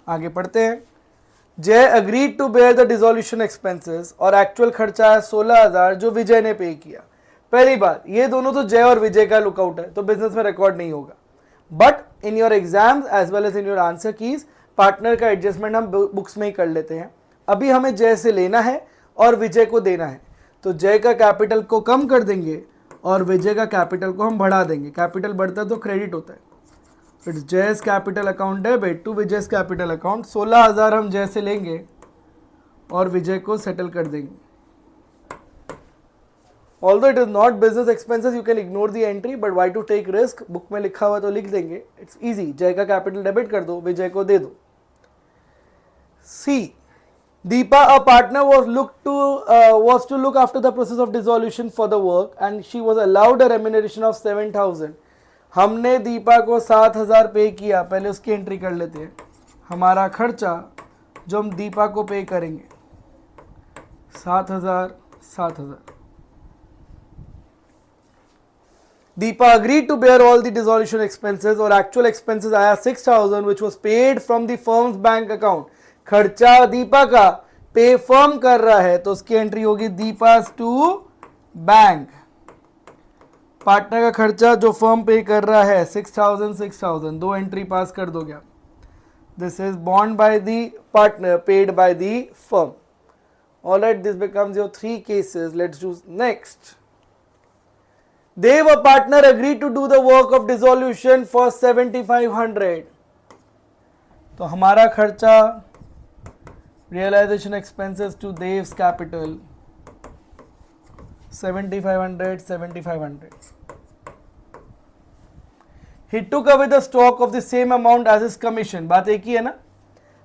आगे पढ़ते हैं। Jay agreed to bear the dissolution expenses और एक्चुअल खर्चा है 16,000 जो विजय ने पे किया। पहली बात, ये दोनों तो जय और विजय का लुकआउट है, तो बिजनेस में रिकॉर्ड नहीं होगा। But in your exams as well as in your answer keys partner का एडजस्टमेंट हम बुक्स में ही कर लेते हैं। अभी हमें जय से लेना है और विजय को देना है, तो जय का कैपिटल को कम कर देंगे और विजय का कैपिटल को हम बढ़ा देंगे। कैपिटल बढ़ता है तो क्रेडिट होता है। It's Jai's capital account debit to Vijay's capital account. 16,000 हम जय से लेंगे और विजय को सेटल कर देंगे। Although it is not business expenses, you can ignore the entry, but why to take risk? Book में लिखा हुआ तो लिख देंगे, it's easy। जय का कैपिटल डेबिट कर दो, विजय को दे दो। C, Deepa, a partner, was to look after the process of dissolution for the work, and she was allowed a remuneration of 7,000। हमने दीपा को 7,000 पे किया, पहले उसकी एंट्री कर लेते हैं। हमारा खर्चा जो हम दीपा को पे करेंगे 7,000। Deepa agreed to bear all the dissolution expenses और actual expenses आया 6,000 which was paid from the firm's bank account। खर्चा दीपा का पे फर्म कर रहा है तो उसकी एंट्री होगी दीपास टू बैंक। पार्टनर का खर्चा जो फर्म पे कर रहा है 6,000, दो एंट्री पास कर दोगे आप। दिस इज बॉन्ड by the partner paid by the firm. Alright, this becomes your 3 cases. Let's do next. Dev, a partner, agreed to do the work of dissolution for 7,500। तो हमारा खर्चा realization expenses to Dev's capital 7,500। He took away the stock of the same amount as his commission। बात एक ही है ना।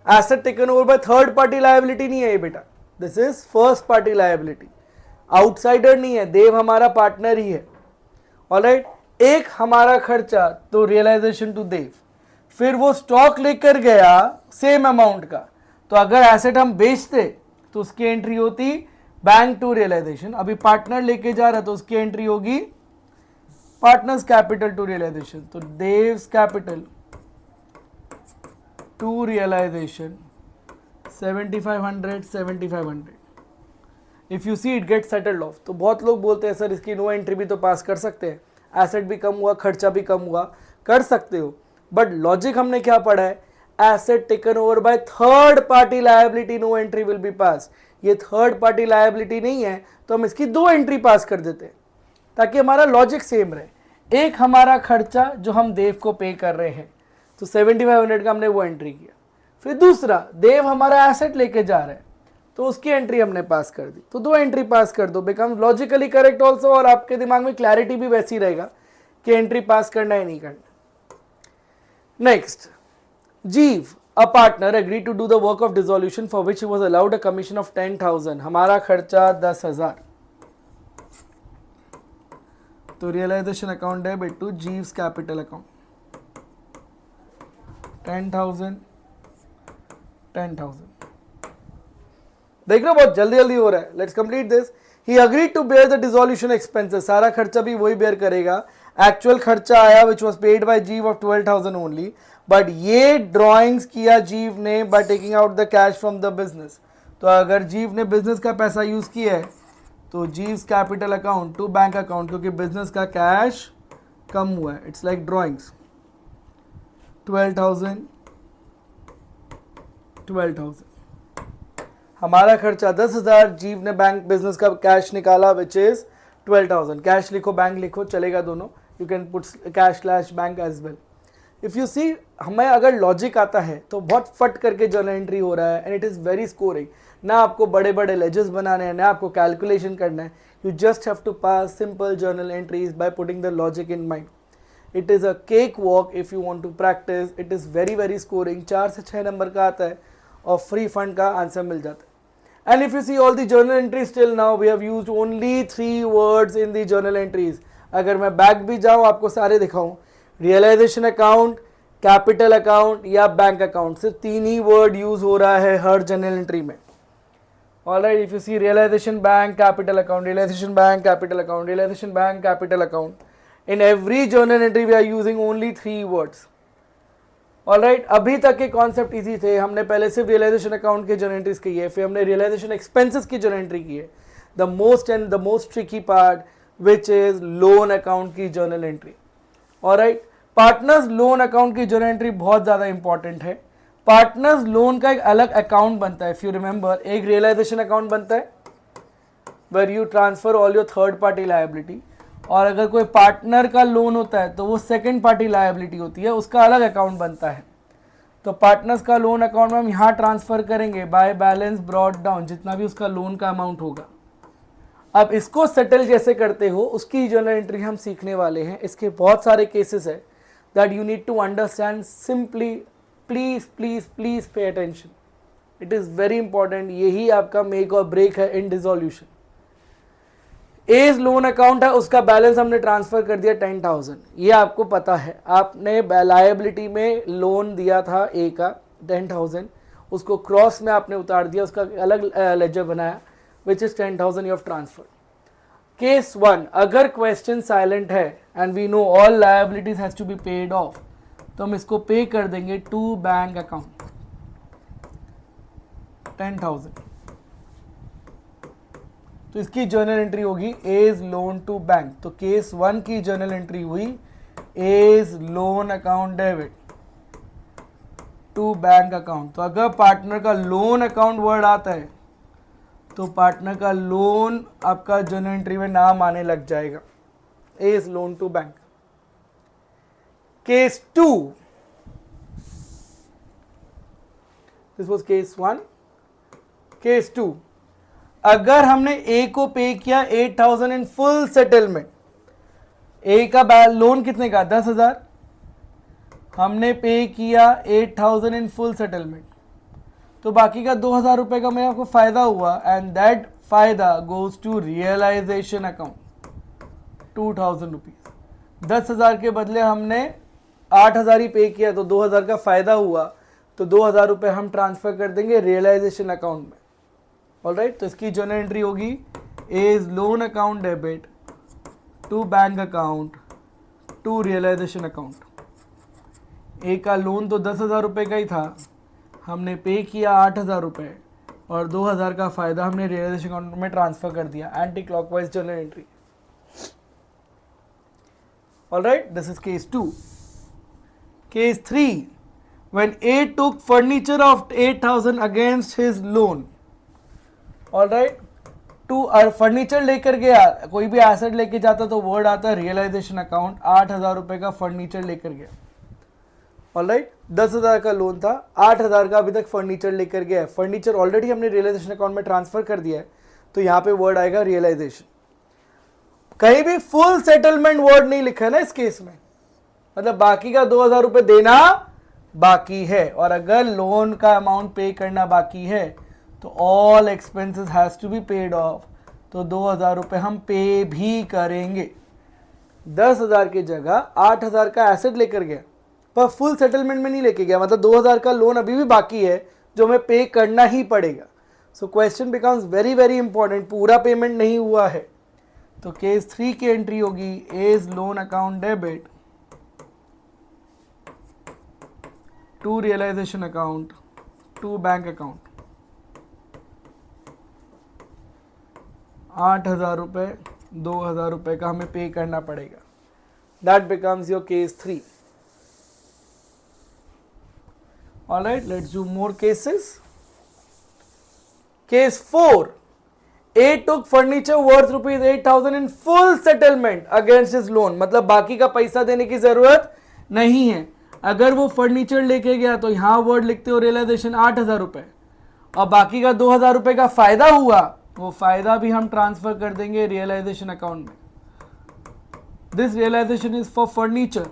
Asset taken over by third party liability नहीं है ये बेटा, this is first party liability। Outsider नहीं है, देव हमारा पार्टनर ही है। ऑलराइट, एक हमारा खर्चा तो रियलाइजेशन टू देव, फिर वो स्टॉक लेकर गया सेम अमाउंट का, तो अगर एसेट हम बेचते तो उसकी एंट्री होती बैंक टू रियलाइजेशन। अभी पार्टनर लेके जा रहा तो उसकी एंट्री होगी पार्टनर्स कैपिटल टू रियलाइजेशन। तो Dev's capital to realisation 7,500। If you see it get settled off. तो बहुत लोग बोलते हैं सर इसकी नो एंट्री भी तो पास कर सकते हैं, एसेट भी कम हुआ खर्चा भी कम हुआ, कर सकते हो, बट लॉजिक हमने क्या पढ़ा है, asset taken over by third party liability no entry will be pass. ये थर्ड पार्टी लायबिलिटी नहीं है तो हम इसकी 2 एंट्री पास कर देते हैं ताकि हमारा लॉजिक सेम रहे। एक हमारा खर्चा जो हम देव को पे कर रहे हैं तो 7,500 का हमने वो एंट्री किया, फिर दूसरा देव हमारा एसेट लेके जा रहा है तो उसकी एंट्री हमने पास कर दी, तो 2 एंट्री पास कर दो, बिकम लॉजिकली करेक्ट ऑल्सो। और आपके दिमाग में क्लैरिटी भी वैसी रहेगा कि एंट्री पास करना है नहीं करना। Next, Jeev, a partner, agree to do the work of dissolution for which he was allowed a commission of 10,000। हमारा खर्चा 10,000, तो realisation account debit to Jeev's capital account 10,000। देख रहे हो बहुत जल्दी जल्दी हो रहा है। Let's complete this. He agreed to bear the dissolution expenses, सारा खर्चा भी वही बेयर करेगा। एक्चुअल खर्चा आया which was paid by Jeev of 12,000 only, but ये ड्रॉइंग्स किया जीव ने by taking out the cash from the business. तो अगर जीव ने बिजनेस का पैसा यूज किया है तो जीव्स capital account to bank account, क्योंकि बिजनेस का कैश कम हुआ है। It's like drawings 12,000। हमारा खर्चा 10,000, जीव ने बैंक बिजनेस का कैश निकाला विच इज 12,000। कैश लिखो बैंक लिखो चलेगा दोनों, you can put cash slash bank as well. If you see, हमें अगर लॉजिक आता है तो बहुत फट करके जर्नल एंट्री हो रहा है and it is very scoring. ना आपको बड़े बड़े लेजर्स बनाने हैं, ना आपको कैलकुलेशन करना है, you just have to pass simple journal entries by putting the logic in mind. It is a cake walk if you want to practise. It is very very scoring, 4 से 6 number का आता है और free fund का answer मिल जाता है। And if you see all the journal entries till now, we have used only 3 words in the journal entries. अगर मैं बैक भी जाऊँ आपको सारे दिखाऊँ, रियलाइजेशन अकाउंट, कैपिटल अकाउंट या बैंक अकाउंट, सिर्फ 3 ही वर्ड यूज हो रहा है हर जर्नल एंट्री में. Alright, if you see realization bank, capital account, realization bank, capital account, realization bank, capital account, in every journal entry we are using only 3 words. Alright, अभी तक के concept easy थे. हमने पहले सिर्फ रियलाइजेशन अकाउंट के journal entries की है, फिर हमने रियलाइजेशन एक्सपेंसेस की जर्नल एंट्री की है. The most tricky part which is loan account की journal entry. Alright, partners loan account की जर्नल एंट्री बहुत ज़्यादा इंपॉर्टेंट है. पार्टनर्स लोन का एक अलग अकाउंट बनता है. इफ यू रिमेंबर, एक रियलाइजेशन अकाउंट बनता है where you transfer all your third party liability, और अगर कोई पार्टनर का लोन होता है तो वो सेकंड पार्टी लायबिलिटी होती है, उसका अलग अकाउंट बनता है. तो पार्टनर्स का लोन अकाउंट में हम यहाँ ट्रांसफर करेंगे बाय बैलेंस ब्रॉट डाउन, जितना भी उसका लोन का अमाउंट होगा. अब इसको सेटल कैसे करते हो उसकी जर्नल एंट्री हम सीखने वाले हैं. इसके बहुत सारे केसेस है that you need to understand. Simply please please please pay attention, it is very important. यही आपका मेक और ब्रेक है in dissolution. As loan account है, उसका बैलेंस हमने ट्रांसफर कर दिया 10,000. ये आपको पता है, आपने लायबिलिटी में लोन दिया था ए का 10,000, उसको क्रॉस में आपने उतार दिया, उसका अलग लेजर बनाया which is 10,000 you have transfer. Case 1, अगर क्वेश्चन साइलेंट है and we know all liabilities has to be paid off, तो हम इसको पे कर देंगे टू बैंक अकाउंट 10,000. तो इसकी जर्नल एंट्री होगी एज लोन टू बैंक. तो केस 1 की जर्नल एंट्री हुई as loan account debit to bank account. तो अगर पार्टनर का लोन अकाउंट वर्ड आता है तो पार्टनर का लोन आपका जर्नल एंट्री में नाम आने लग जाएगा, as loan to bank. Case 2, this was case 1. Case 2, अगर हमने ए को पे किया 8,000 इन फुल सेटलमेंट, ए का लोन कितने का 10,000, हमने पे किया 8,000 इन फुल सेटलमेंट, तो बाकी का 2,000 रुपए का मेरे आपको फायदा हुआ एंड दैट फायदा goes to realisation account 2,000 rupees. 10,000 के बदले हमने 8,000 ही पे किया तो 2,000 का फायदा हुआ, तो 2,000 रुपए हम ट्रांसफर कर देंगे रियलाइजेशन अकाउंट में. ऑलराइट, तो इसकी जर्नल एंट्री होगी as loan account debit to bank account to realisation account. A का लोन तो 10,000 रुपये का ही था, हमने पे किया 8,000 रुपये और 2,000 का फायदा हमने रियलाइजेशन अकाउंट में ट्रांसफर कर दिया. Anti clockwise journal entry. Alright, this is case 2. Case 3, when A took furniture of 8,000 against his loan. Alright, टू फर्नीचर लेकर गया, कोई भी एसेट लेके जाता तो वर्ड आता है रियलाइजेशन अकाउंट. 8,000 रुपए का फर्नीचर लेकर गया. ऑलराइट, 10,000 का लोन था, 8,000 का अभी तक फर्नीचर लेकर गया है. फर्नीचर ऑलरेडी हमने रियलाइजेशन अकाउंट में ट्रांसफर कर दिया है, तो यहाँ पे वर्ड आएगा रियलाइजेशन. कहीं भी फुल सेटलमेंट वर्ड नहीं लिखा है ना इस केस में, मतलब बाकी का 2,000 रुपए देना बाकी है, और अगर लोन का अमाउंट पे करना बाकी है तो all expenses has to be paid off. तो 2,000 रुपए हम पे भी करेंगे. 10,000 की जगह 8,000 का एसेट लेकर गया, पर फुल सेटलमेंट में नहीं लेके गया, मतलब 2,000 का लोन अभी भी बाकी है जो हमें पे करना ही पड़ेगा. So question becomes very very important, पूरा पेमेंट नहीं हुआ है. तो केस 3 की एंट्री होगी as loan account debit to realisation account to bank account. 8,000 रुपये, 2,000 रुपये का हमें पे करना पड़ेगा. That becomes your case 3. Alright, let's do more cases. Case 4, A took furniture worth rupees 8,000 in full settlement against his loan. मतलब बाकी का पैसा देने की जरूरत नहीं है. अगर वो फर्नीचर लेके गया तो यहाँ वर्ड लिखते हो रियलाइजेशन 8,000 रुपये, और बाकी का 2,000 रुपये का फायदा हुआ, वो फायदा भी हम ट्रांसफर कर देंगे रियलाइजेशन अकाउंट में. This realisation is for furniture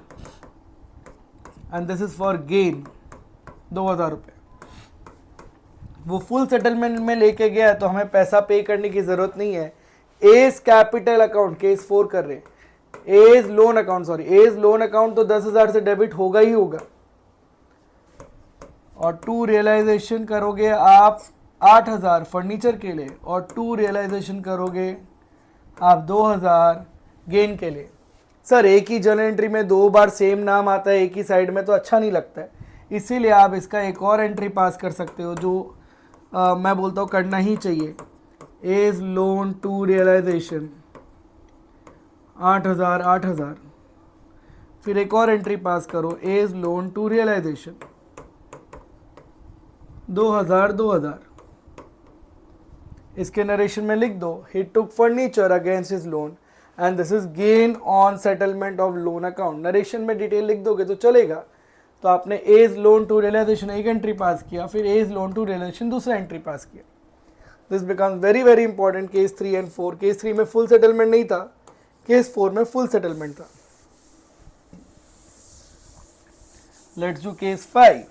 and this is for gain 2,000 रुपये. वो फुल सेटलमेंट में लेके गया है तो हमें पैसा पे करने की ज़रूरत नहीं है। एज कैपिटल अकाउंट केस 4 कर रहे हैं, as loan account, sorry as loan account तो 10,000 से डेबिट होगा ही होगा। और टू रियलाइजेशन करोगे आप 8,000 फर्नीचर के लिए, और टू रियलाइजेशन करोगे आप 2,000 गेन के लिए। सर एक ही जर्नल एंट्री में 2 बार सेम नाम आता है एक ही साइड में तो अच्छा नहीं लगता है, इसीलिए आप इसका एक और एंट्री पास कर सकते हो जो मैं बोलता हूँ करना ही चाहिए। एज लोन टू रियलाइजेशन 8,000 8,000, फिर एक और एंट्री पास करो एज लोन टू रियलाइजेशन 2,000 2,000। इसके नरेशन में लिख दो he took furniture against his loan and this is gain on settlement of loan account. Narration में डिटेल लिख दोगे तो चलेगा। तो आपने एज लोन टू रियलाइजेशन एक एंट्री पास किया, फिर एज लोन टू रियलाइजेशन दूसरा एंट्री पास किया। This becomes very very important case 3 and 4। Case 3 में फुल सेटलमेंट नहीं था, केस 4 में फुल सेटलमेंट था। Let's do case 5।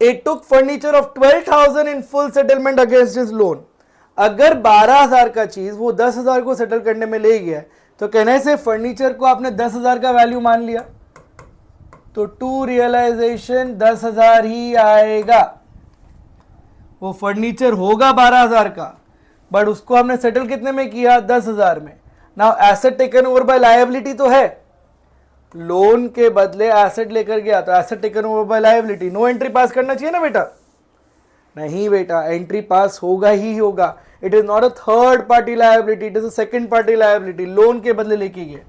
He took furniture of 12,000 in full settlement against his loan। अगर 12,000 का चीज वो 10,000 को सेटल करने में ले गया तो कहने से फर्नीचर को आपने 10,000 का वैल्यू मान लिया, तो टू रियलाइजेशन 10,000 ही आएगा। वो फर्नीचर होगा 12,000 का, बट उसको हमने सेटल कितने में किया? 10,000 में। Now asset taken over by liability तो है, लोन के बदले एसेट लेकर गया तो asset taken over by liability, no entry pass करना चाहिए ना बेटा? नहीं बेटा, एंट्री पास होगा ही होगा। It is not a third party liability, it is a second party liability, loan के बदले लेके गए।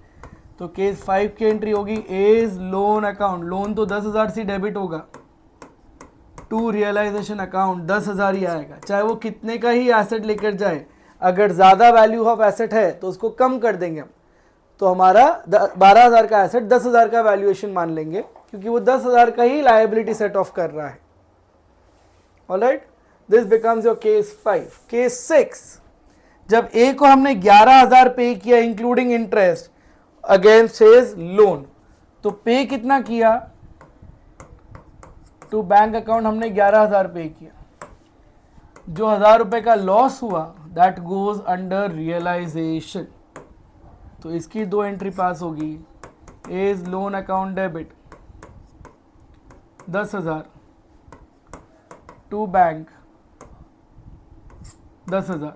तो केस 5 की एंट्री होगी एज लोन अकाउंट, लोन तो 10,000 से डेबिट होगा, टू रियलाइजेशन अकाउंट 10,000 ही आएगा, चाहे वो कितने का ही एसेट लेकर जाए। अगर ज़्यादा वैल्यू ऑफ एसेट है तो उसको कम कर देंगे हम, तो हमारा 12,000 का एसेट 10,000 का वैल्यूएशन मान लेंगे, क्योंकि वो 10,000 का ही लायबिलिटी सेट ऑफ कर रहा है। Alright, this becomes your case 5। Case 6, जब ए को हमने 11,000 पे किया including interest against his loan, तो पे कितना किया? टू बैंक अकाउंट हमने 11,000 पे किया, जो 1,000 रुपए का लॉस हुआ दैट गोज अंडर रियलाइजेशन। तो इसकी 2 एंट्री पास होगी, as loan account debit 10,000 to bank 10,000,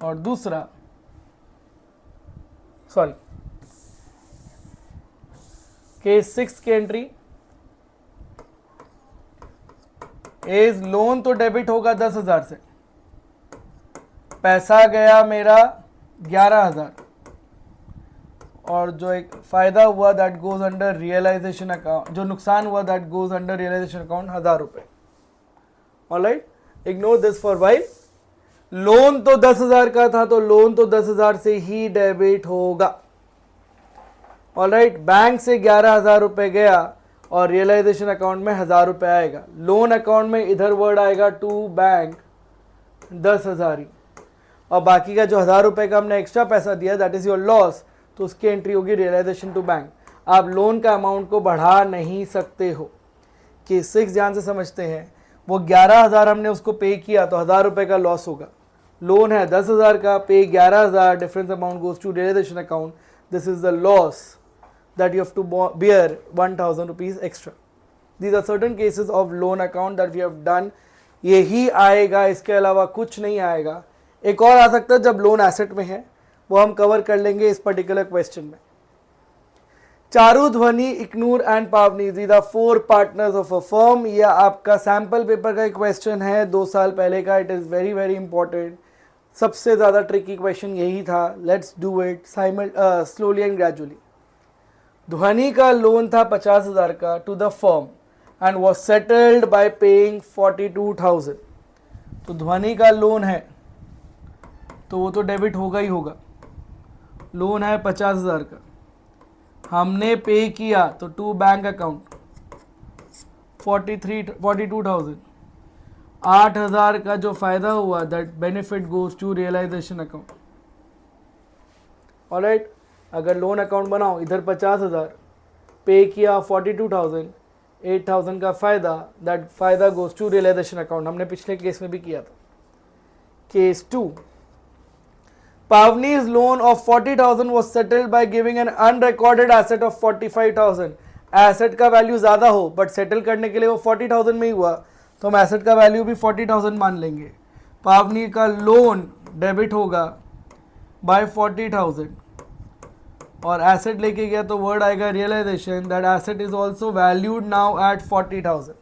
और दूसरा सॉरी केस 6 की एंट्री एज लोन तो डेबिट होगा 10,000 से, पैसा गया मेरा 11,000, और जो एक फायदा हुआ that goes under realisation account, जो नुकसान हुआ that goes under realisation account 1,000 रुपए। Alright, ignore this for while. Loan तो 10,000 का था तो लोन तो 10,000 से ही डेबिट होगा। ऑलराइट, बैंक से 11,000 रुपए गया और रियलाइजेशन अकाउंट में 1,000 रुपए आएगा। लोन अकाउंट में इधर वर्ड आएगा टू बैंक 10,000 ही, और बाकी का जो 1,000 रुपए का हमने एक्स्ट्रा पैसा दिया दैट इज योर लॉस, तो उसकी एंट्री होगी रियलाइजेशन टू बैंक। आप लोन का अमाउंट को बढ़ा नहीं सकते हो। केस 6 ध्यान से समझते हैं, वो 11,000 हमने उसको पे किया तो 1,000 रुपए का लॉस होगा। लोन है 10,000 का, pay 11,000, difference amount goes to realisation account, this is the loss that you have to bear 1,000 rupees extra. These are certain cases of loan account that we have done. यही आएगा, इसके अलावा कुछ नहीं आएगा। एक और आ सकता है जब लोन एसेट में है, वो हम कवर कर लेंगे इस पर्टिकुलर क्वेश्चन में। चारू, ध्वनि, इकनूर एंड पावनी, these are 4 partners of a firm। ये आपका सैम्पल पेपर का एक क्वेश्चन है 2 साल पहले का। It is very very important, सबसे ज़्यादा ट्रिकी क्वेश्चन यही था। Let's do it slowly and gradually. Dhwani का लोन था 50,000 का to the firm and was settled by paying 42,000। तो ध्वनि का लोन है तो वो तो डेबिट होगा ही होगा। लोन है 50,000 का, हमने पे किया तो टू बैंक अकाउंट 42,000। 8,000 का जो फायदा हुआ that benefit goes to realisation account. Alright, अगर लोन अकाउंट बनाओ, इधर 50,000 पे किया 42,000, 8,000 का फायदा, दैट फायदा गोज टू रियलाइजेशन अकाउंट. हमने पिछले केस में भी किया था. Case 2, Pavni's loan of 40,000 was settled by giving an unrecorded asset of 45,000. Asset का वैल्यू ज़्यादा हो बट सेटल करने के लिए वो 40,000 में ही हुआ, तो हम एसेट का वैल्यू भी 40,000 मान लेंगे. पावनी का लोन डेबिट होगा बाय 40,000 और एसेट लेके गया तो वर्ड आएगा realisation. That asset is also valued now at 40,000.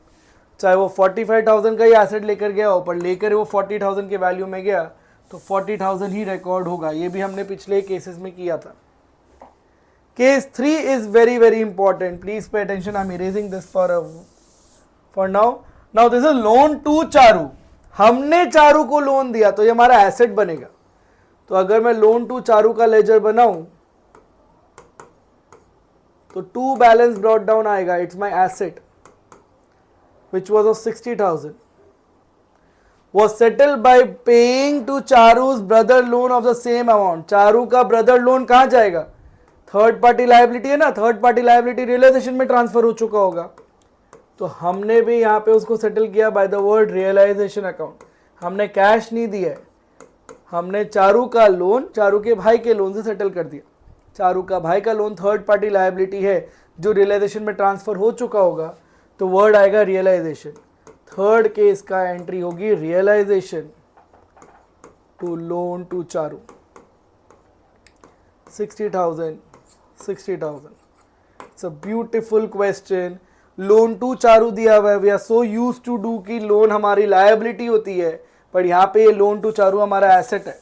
चाहे वो 45,000 का ही एसेट लेकर गया हो पर लेकर वो 40,000 के वैल्यू में गया तो 40,000 ही रिकॉर्ड होगा. ये भी हमने पिछले केसेस में किया था. Case 3 is very very important. Please pay attention. I am erasing this for now. Now this is loan to Charu. हमने चारू को लोन दिया तो ये हमारा एसेट बनेगा. तो अगर मैं लोन टू चारू का लेजर बनाऊं तो टू बैलेंस ब्रॉट डाउन आएगा. It's my asset which was of 60,000 was settled by paying to Charu's brother loan of the same amount. Charu का ब्रदर लोन कहाँ जाएगा? थर्ड पार्टी लायबिलिटी है ना. थर्ड पार्टी लायबिलिटी रियलाइजेशन में transfer हो चुका होगा तो हमने भी यहाँ पे उसको सेटल किया by the word realisation account. हमने कैश नहीं दिया है, हमने चारू का लोन चारू के भाई के लोन से सेटल कर दिया. चारू का भाई का लोन थर्ड पार्टी लायबिलिटी है जो रियलाइजेशन में ट्रांसफर हो चुका होगा तो वर्ड आएगा रियलाइजेशन. थर्ड केस का एंट्री होगी realisation to loan to Charu. 60,000. It's a beautiful question. Loan to Charu दिया हुआ है. We are so used to do कि लोन हमारी लायबिलिटी होती है पर यहाँ पे ये लोन टू चारू हमारा एसेट है.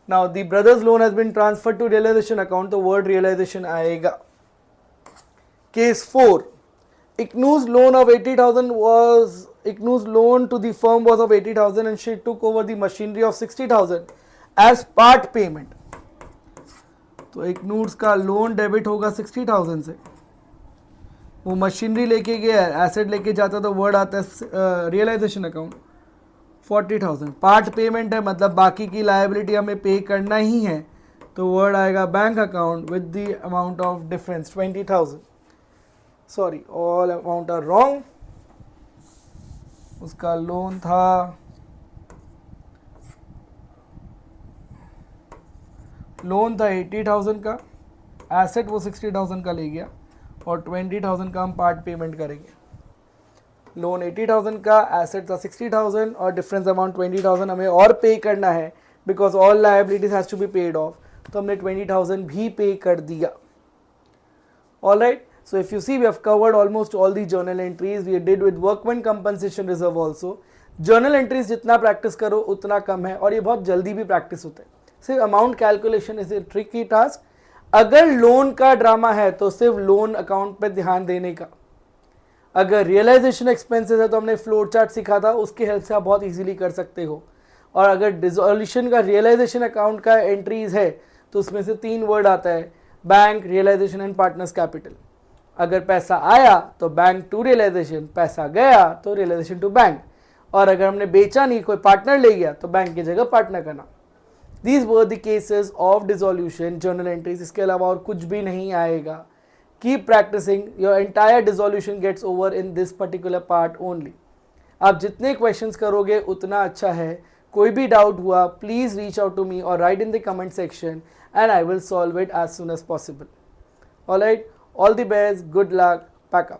Now the brother's loan has been transferred to realisation account तो वर्ड रियलाइजेशन आएगा. Case 4, Iknu's loan of 80,000 was Iknu's loan to the firm was of 80,000 and she took over the machinery of 60,000 as part payment. तो Iknu's का loan debit होगा 60,000 से. वो machinery लेके गया है, एसेट लेके जाता तो वर्ड आता है रियलाइजेशन अकाउंट. 40,000 पार्ट पेमेंट है मतलब बाकी की लायबिलिटी हमें पे करना ही है तो वर्ड आएगा bank account with the amount of difference 20,000. Sorry all amount are wrong. उसका लोन था लोन था 80,000 का, एसेट वो 60,000 का ले गया और 20,000 का हम पार्ट पेमेंट करेंगे. लोन 80,000 का, एसेट था 60,000 और डिफरेंस अमाउंट 20,000 हमें और पे करना है because all liabilities has to be paid off. तो हमने 20,000 भी पे कर दिया. Alright. So if you see, we have covered almost all the journal entries. We did with workman compensation reserve also. Journal entries जितना practice करो उतना कम है और ये बहुत जल्दी भी प्रैक्टिस होता है. सिर्फ amount calculation is a tricky task. अगर लोन का ड्रामा है तो सिर्फ लोन अकाउंट पे ध्यान देने का. अगर रियलाइजेशन एक्सपेंसेस है तो हमने फ्लोर चार्ट सीखा था, उसकी हेल्प से आप बहुत इजीली कर सकते हो. और अगर डिसोल्यूशन का रियलाइजेशन अकाउंट का एंट्रीज है तो उसमें से 3 वर्ड आता है bank, realisation and partners capital. अगर पैसा आया तो बैंक टू रियलाइजेशन, पैसा गया तो रियलाइजेशन टू बैंक. और अगर हमने बेचा नहीं, कोई पार्टनर ले गया तो बैंक की जगह पार्टनर का नाम. These were the cases of dissolution journal entries. इसके अलावा और कुछ भी नहीं आएगा. Keep practising, your entire dissolution gets over in this particular part only. आप जितने क्वेश्चंस करोगे उतना अच्छा है. कोई भी डाउट हुआ please reach out to me और right in the comment section and I will solve it as soon as possible. All right, all the best, good luck, pack up.